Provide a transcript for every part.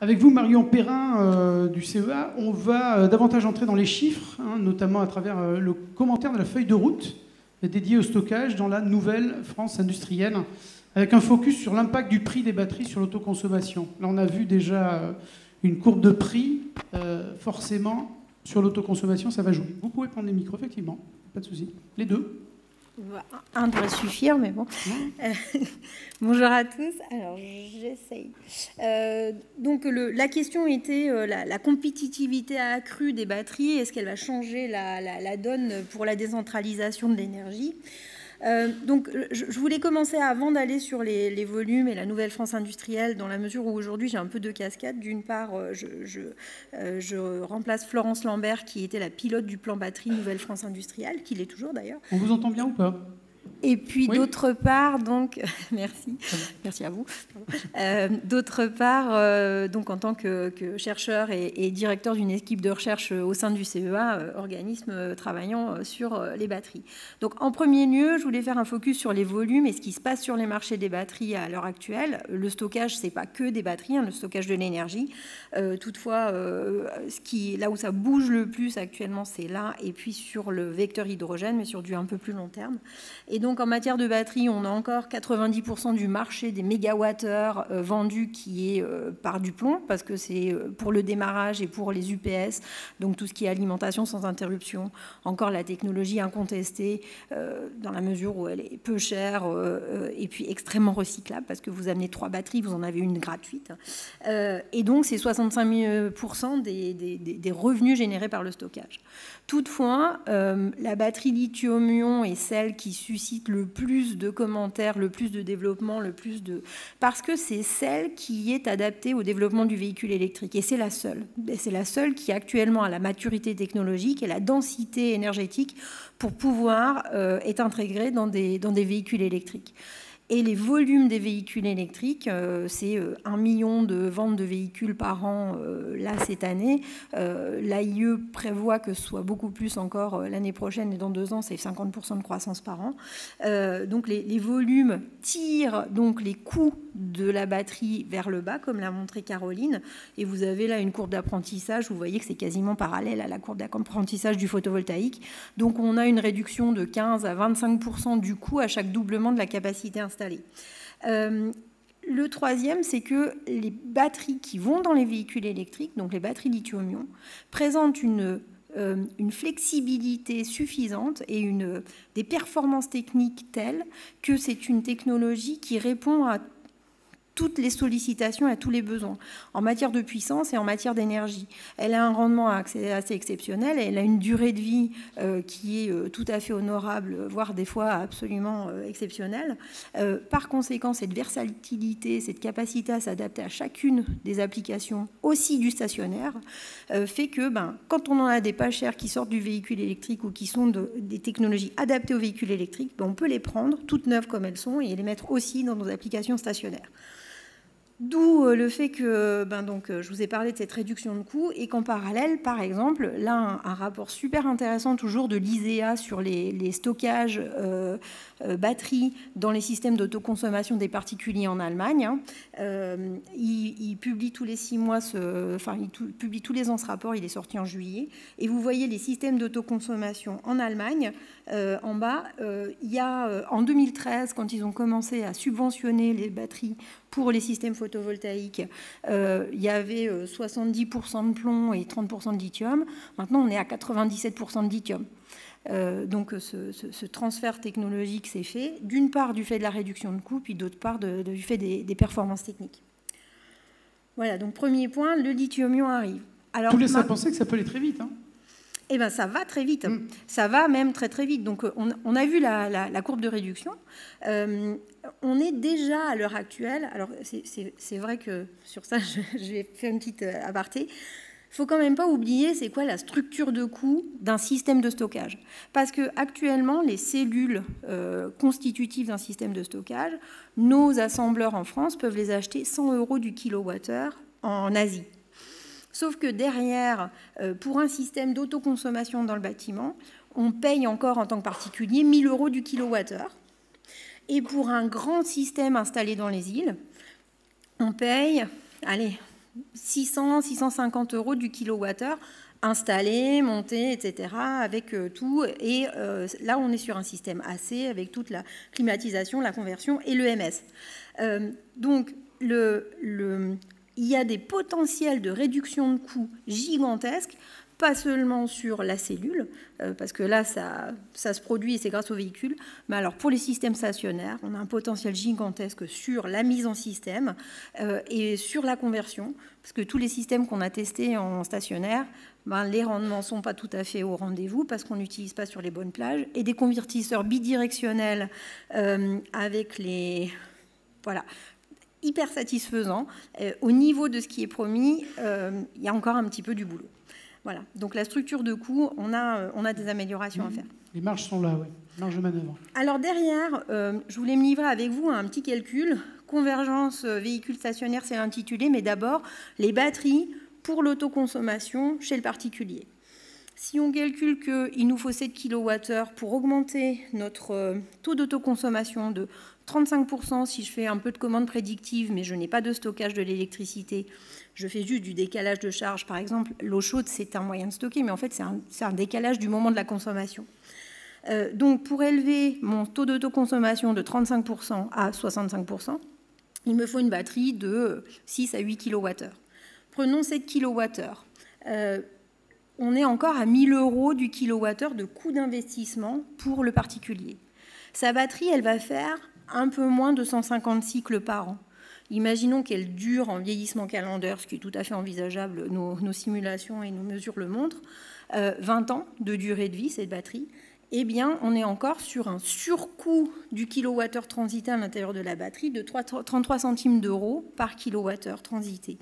Avec vous, Marion Perrin du CEA, on va davantage entrer dans les chiffres, hein, notamment à travers le commentaire de la feuille de route dédiée au stockage dans la nouvelle France industrielle, avec un focus sur l'impact du prix des batteries sur l'autoconsommation. Là, on a vu déjà une courbe de prix, forcément, sur l'autoconsommation, ça va jouer. Vous pouvez prendre les micros, effectivement, pas de souci. Les deux. Un devrait suffire, mais bon. Bonjour à tous. Alors, j'essaye. Donc, la question était la compétitivité accrue des batteries. Est-ce qu'elle va changer la donne pour la décentralisation de l'énergie ? Donc, je voulais commencer avant d'aller sur les volumes et la nouvelle France industrielle, dans la mesure où aujourd'hui j'ai un peu deux casquettes. D'une part, je remplace Florence Lambert, qui était la pilote du plan batterie Nouvelle France industrielle, qui l'est toujours d'ailleurs. On vous entend bien ou pas ? Et puis oui. D'autre part, donc, merci à vous. D'autre part, donc en tant que chercheur et directeur d'une équipe de recherche au sein du CEA, organisme travaillant sur les batteries. Donc en premier lieu, je voulais faire un focus sur les volumes et ce qui se passe sur les marchés des batteries à l'heure actuelle. Le stockage, c'est pas que des batteries, hein, le stockage de l'énergie. Toutefois, là où ça bouge le plus actuellement, c'est là, et puis sur le vecteur hydrogène, mais sur du un peu plus long terme. Et donc, en matière de batterie, on a encore 90% du marché des mégawattheures vendus qui est par du plomb, parce que c'est pour le démarrage et pour les UPS, donc tout ce qui est alimentation sans interruption, encore la technologie incontestée, dans la mesure où elle est peu chère et puis extrêmement recyclable, parce que vous amenez 3 batteries, vous en avez une gratuite. Et donc, c'est 65% des revenus générés par le stockage. Toutefois, la batterie lithium-ion est celle qui suscite le plus de commentaires, le plus de développement, parce que c'est celle qui est adaptée au développement du véhicule électrique. Et c'est la seule. C'est la seule qui actuellement a la maturité technologique et la densité énergétique pour pouvoir être intégrée dans des véhicules électriques. Et les volumes des véhicules électriques, c'est 1 million de ventes de véhicules par an là cette année. L'AIE prévoit que ce soit beaucoup plus encore l'année prochaine et dans 2 ans, c'est 50% de croissance par an. Donc les volumes tirent donc les coûts de la batterie vers le bas, comme l'a montré Caroline. Et vous avez là une courbe d'apprentissage. Vous voyez que c'est quasiment parallèle à la courbe d'apprentissage du photovoltaïque. Donc on a une réduction de 15 à 25% du coût à chaque doublement de la capacité installée. Le troisième, c'est que les batteries qui vont dans les véhicules électriques, donc les batteries lithium-ion, présentent une flexibilité suffisante et des performances techniques telles que c'est une technologie qui répond à toutes les sollicitations et à tous les besoins, en matière de puissance et en matière d'énergie. Elle a un rendement assez exceptionnel, et elle a une durée de vie qui est tout à fait honorable, voire des fois absolument exceptionnelle. Par conséquent, cette versatilité, cette capacité à s'adapter à chacune des applications, aussi du stationnaire, fait que quand on en a des pas chers qui sortent du véhicule électrique ou qui sont des technologies adaptées au véhicule électrique, on peut les prendre toutes neuves comme elles sont et les mettre aussi dans nos applications stationnaires. D'où le fait que je vous ai parlé de cette réduction de coûts et qu'en parallèle, par exemple, là, un rapport super intéressant toujours de l'ISEA sur les stockages batteries dans les systèmes d'autoconsommation des particuliers en Allemagne. Il publie tous les 6 mois, il publie tous les ans ce rapport, il est sorti en juillet. Et vous voyez les systèmes d'autoconsommation en Allemagne. En bas, il y a en 2013, quand ils ont commencé à subventionner les batteries pour les systèmes photovoltaïques, il y avait 70% de plomb et 30% de lithium. Maintenant, on est à 97% de lithium. Donc, ce transfert technologique s'est fait, d'une part du fait de la réduction de coûts, puis d'autre part du fait des performances techniques. Voilà, donc premier point, le lithium-ion arrive. Alors, tout laisse à penser que ça peut aller très vite, hein. Eh bien, ça va très vite. Ça va même très, très vite. Donc, on a vu la courbe de réduction. On est déjà, à l'heure actuelle... Alors, c'est vrai que sur ça, je vais faire une petite aparté. Il ne faut quand même pas oublier c'est quoi la structure de coût d'un système de stockage. Parce qu'actuellement, les cellules constitutives d'un système de stockage, nos assembleurs en France peuvent les acheter 100 € du kilowattheure en Asie. Sauf que derrière, pour un système d'autoconsommation dans le bâtiment, on paye encore en tant que particulier 1 000 € du kilowattheure. Et pour un grand système installé dans les îles, on paye, allez, 600, 650 € du kilowattheure, installé, monté, etc., avec tout. Et là, on est sur un système AC avec toute la climatisation, la conversion et l'EMS. Donc, il y a des potentiels de réduction de coûts gigantesques, pas seulement sur la cellule, parce que là, ça se produit et c'est grâce aux véhicules, mais alors pour les systèmes stationnaires, on a un potentiel gigantesque sur la mise en système et sur la conversion, parce que tous les systèmes qu'on a testés en stationnaire, les rendements ne sont pas tout à fait au rendez-vous parce qu'on n'utilise pas sur les bonnes plages, et des convertisseurs bidirectionnels avec les... Voilà, hyper satisfaisants. Au niveau de ce qui est promis, il y a encore un petit peu du boulot. Voilà. Donc la structure de coût, on a des améliorations à faire. Les marges sont là, oui. Marge de manœuvre. Alors derrière, je voulais me livrer avec vous à un petit calcul. Convergence véhicule stationnaire, c'est l'intitulé, mais d'abord, les batteries pour l'autoconsommation chez le particulier. Si on calcule qu'il nous faut 7 kWh pour augmenter notre taux d'autoconsommation de 35%, si je fais un peu de commande prédictive, mais je n'ai pas de stockage de l'électricité, je fais juste du décalage de charge. Par exemple, l'eau chaude, c'est un moyen de stocker, mais en fait, c'est un décalage du moment de la consommation. Donc, pour élever mon taux d'autoconsommation de 35% à 65%, il me faut une batterie de 6 à 8 kWh. Prenons 7 kWh. On est encore à 1 000 € du kilowattheure de coût d'investissement pour le particulier. Sa batterie, elle va faire un peu moins de 150 cycles par an. Imaginons qu'elle dure en vieillissement calendaire, ce qui est tout à fait envisageable, nos simulations et nos mesures le montrent, 20 ans de durée de vie, cette batterie. Eh bien, on est encore sur un surcoût du kilowattheure transité à l'intérieur de la batterie de 33 centimes d'euros par kilowattheure transité.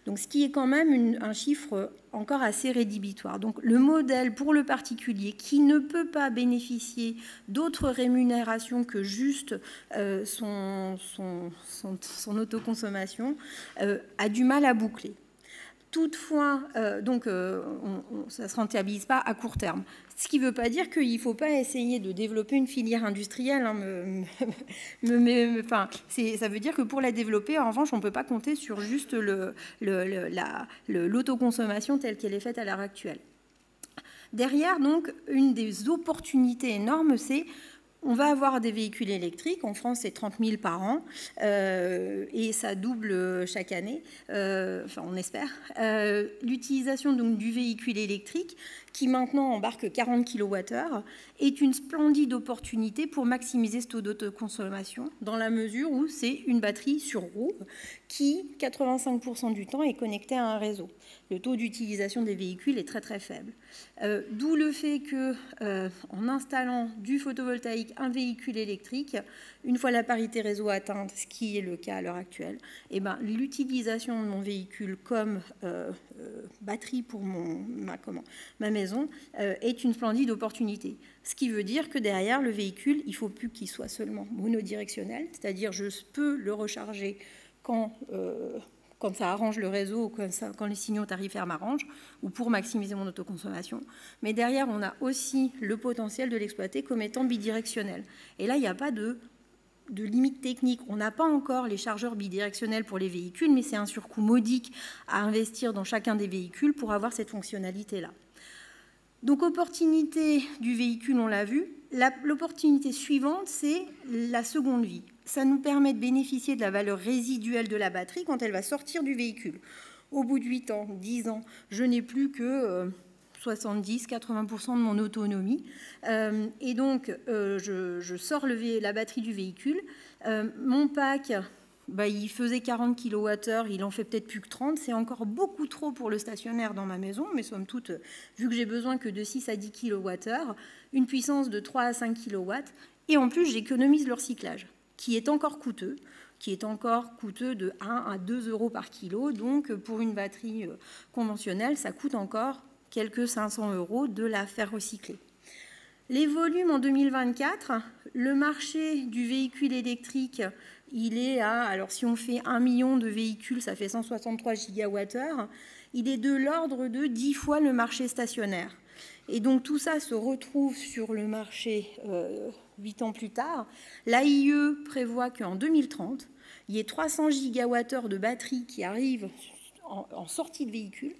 Donc, ce qui est quand même un chiffre encore assez rédhibitoire. Donc, le modèle pour le particulier qui ne peut pas bénéficier d'autres rémunérations que juste son autoconsommation a du mal à boucler. Toutefois, ça ne se rentabilise pas à court terme. Ce qui ne veut pas dire qu'il ne faut pas essayer de développer une filière industrielle. Ça veut dire que pour la développer, en revanche, on ne peut pas compter sur juste l'autoconsommation telle qu'elle est faite à l'heure actuelle. Derrière, donc, une des opportunités énormes, c'est on va avoir des véhicules électriques. En France, c'est 30 000 par an et ça double chaque année, on espère. L'utilisation donc du véhicule électrique, qui maintenant embarque 40 kWh, est une splendide opportunité pour maximiser ce taux d'autoconsommation, dans la mesure où c'est une batterie sur roue qui, 85% du temps, est connectée à un réseau. Le taux d'utilisation des véhicules est très très faible. D'où le fait que, en installant du photovoltaïque, un véhicule électrique, une fois la parité réseau atteinte, ce qui est le cas à l'heure actuelle, l'utilisation de mon véhicule comme batterie pour ma maison est une splendide opportunité. Ce qui veut dire que derrière le véhicule, il ne faut plus qu'il soit seulement monodirectionnel, c'est-à-dire je peux le recharger quand ça arrange le réseau, quand les signaux tarifaires m'arrangent, ou pour maximiser mon autoconsommation. Mais derrière, on a aussi le potentiel de l'exploiter comme étant bidirectionnel. Et là, il n'y a pas de limite technique. On n'a pas encore les chargeurs bidirectionnels pour les véhicules, mais c'est un surcoût modique à investir dans chacun des véhicules pour avoir cette fonctionnalité-là. Donc, opportunité du véhicule, on l'a vu. L'opportunité suivante, c'est la seconde vie. Ça nous permet de bénéficier de la valeur résiduelle de la batterie quand elle va sortir du véhicule. Au bout de 8 ans, 10 ans, je n'ai plus que 70-80% de mon autonomie. Et donc, je sors la batterie du véhicule. Mon pack, il faisait 40 kWh, il en fait peut-être plus que 30. C'est encore beaucoup trop pour le stationnaire dans ma maison, mais somme toute, vu que j'ai besoin que de 6 à 10 kWh, une puissance de 3 à 5 kW, et en plus, j'économise le recyclage, qui est encore coûteux de 1 à 2 € par kilo. Donc, pour une batterie conventionnelle, ça coûte encore quelques 500 € de la faire recycler. Les volumes en 2024, le marché du véhicule électrique, il est alors si on fait 1 million de véhicules, ça fait 163 gigawattheures, il est de l'ordre de 10 fois le marché stationnaire. Et donc tout ça se retrouve sur le marché 8 ans plus tard. L'AIE prévoit qu'en 2030, il y ait 300 gigawattheures de batteries qui arrivent en sortie de véhicule.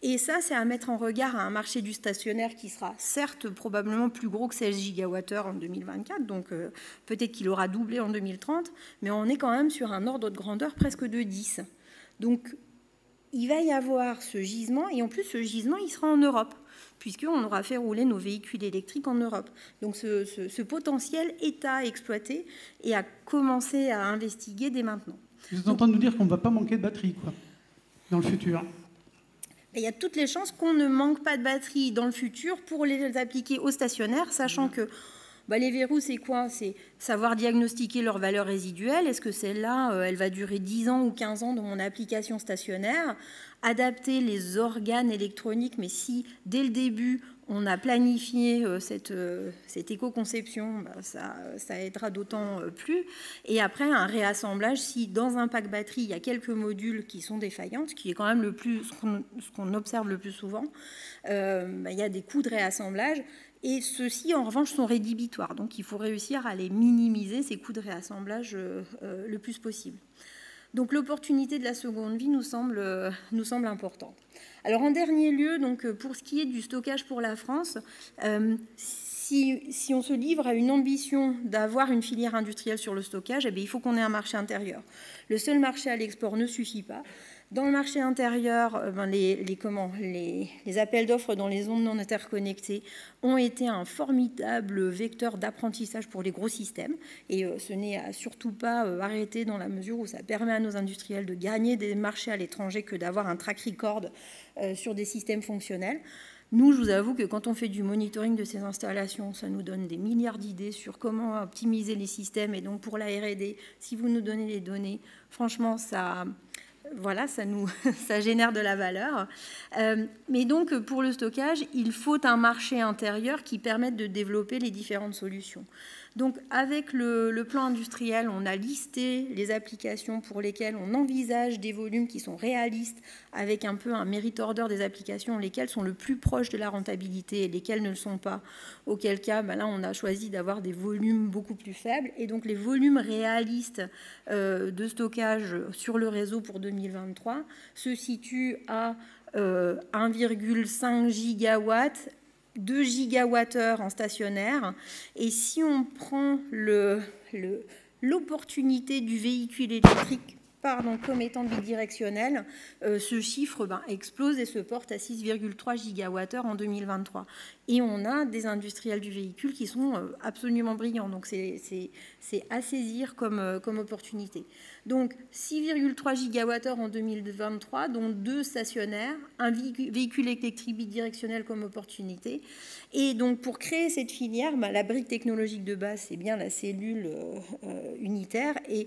Et ça, c'est à mettre en regard à un marché du stationnaire qui sera certes probablement plus gros que 16 gigawattheures en 2024, donc peut-être qu'il aura doublé en 2030, mais on est quand même sur un ordre de grandeur presque de 10. Donc il va y avoir ce gisement, et en plus ce gisement, il sera en Europe, puisqu'on aura fait rouler nos véhicules électriques en Europe. Donc ce potentiel est à exploiter et à commencer à investiguer dès maintenant. Vous êtes en train de nous dire qu'on ne va pas manquer de batterie, quoi, dans le futur? Il y a toutes les chances qu'on ne manque pas de batterie dans le futur pour les appliquer au stationnaire, sachant que les verrous, c'est quoi? C'est savoir diagnostiquer leur valeur résiduelle. Est-ce que celle-là, elle va durer 10 ans ou 15 ans dans mon application stationnaire? Adapter les organes électroniques, mais si dès le début, on a planifié cette éco-conception, ça aidera d'autant plus. Et après, un réassemblage, si dans un pack batterie, il y a quelques modules qui sont défaillants, ce qui est quand même ce qu'on observe le plus souvent, il y a des coûts de réassemblage. Et ceux-ci, en revanche, sont rédhibitoires. Donc, il faut réussir à les minimiser, ces coûts de réassemblage, le plus possible. Donc, l'opportunité de la seconde vie nous semble importante. Alors, en dernier lieu, donc, pour ce qui est du stockage pour la France, si on se livre à une ambition d'avoir une filière industrielle sur le stockage, il faut qu'on ait un marché intérieur. Le seul marché à l'export ne suffit pas. Dans le marché intérieur, les appels d'offres dans les zones non interconnectées ont été un formidable vecteur d'apprentissage pour les gros systèmes. Et ce n'est surtout pas arrêté dans la mesure où ça permet à nos industriels de gagner des marchés à l'étranger que d'avoir un track record sur des systèmes fonctionnels. Nous, je vous avoue que quand on fait du monitoring de ces installations, ça nous donne des milliards d'idées sur comment optimiser les systèmes. Et donc, pour la R&D, si vous nous donnez les données, franchement, ça génère de la valeur. Mais donc, pour le stockage, il faut un marché intérieur qui permette de développer les différentes solutions. Donc, avec le plan industriel, on a listé les applications pour lesquelles on envisage des volumes qui sont réalistes, avec un peu un merit order des applications, lesquelles sont le plus proches de la rentabilité et lesquelles ne le sont pas. Auquel cas, là, on a choisi d'avoir des volumes beaucoup plus faibles. Et donc, les volumes réalistes de stockage sur le réseau pour 2023 se situent à 1,5 gigawatts, 2 gigawattheures en stationnaire. Et si on prend l'opportunité du véhicule électrique comme étant bidirectionnel, ce chiffre explose et se porte à 6,3 gigawattheures en 2023. Et on a des industriels du véhicule qui sont absolument brillants. Donc, c'est à saisir comme opportunité. Donc, 6,3 gigawattheures en 2023, dont 2 stationnaires, un véhicule électrique bidirectionnel comme opportunité. Et donc, pour créer cette filière, la brique technologique de base, c'est bien la cellule unitaire. Et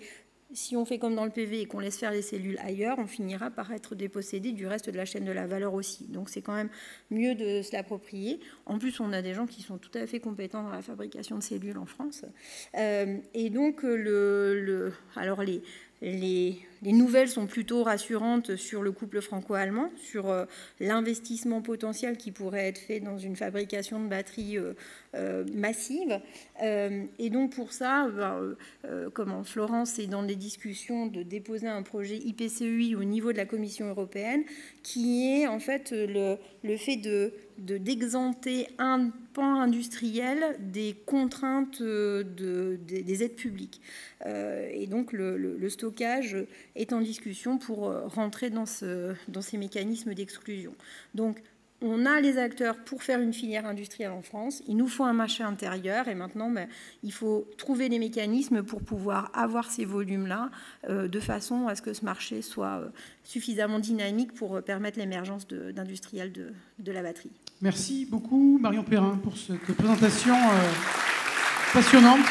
si on fait comme dans le PV et qu'on laisse faire les cellules ailleurs, on finira par être dépossédé du reste de la chaîne de la valeur aussi. Donc, c'est quand même mieux de se l'approprier. En plus, on a des gens qui sont tout à fait compétents dans la fabrication de cellules en France. Et donc, alors les nouvelles sont plutôt rassurantes sur le couple franco-allemand, sur l'investissement potentiel qui pourrait être fait dans une fabrication de batteries massive. Et donc pour ça, Florence est dans des discussions de déposer un projet IPCEI au niveau de la Commission européenne, qui est en fait le fait d'exempter un pan industriel des contraintes des aides publiques. Et donc le stockage est en discussion pour rentrer dans ces mécanismes d'exclusion. Donc, on a les acteurs pour faire une filière industrielle en France. Il nous faut un marché intérieur et maintenant, il faut trouver les mécanismes pour pouvoir avoir ces volumes-là de façon à ce que ce marché soit suffisamment dynamique pour permettre l'émergence d'industriels de la batterie. Merci beaucoup, Marion Perrin, pour cette présentation passionnante.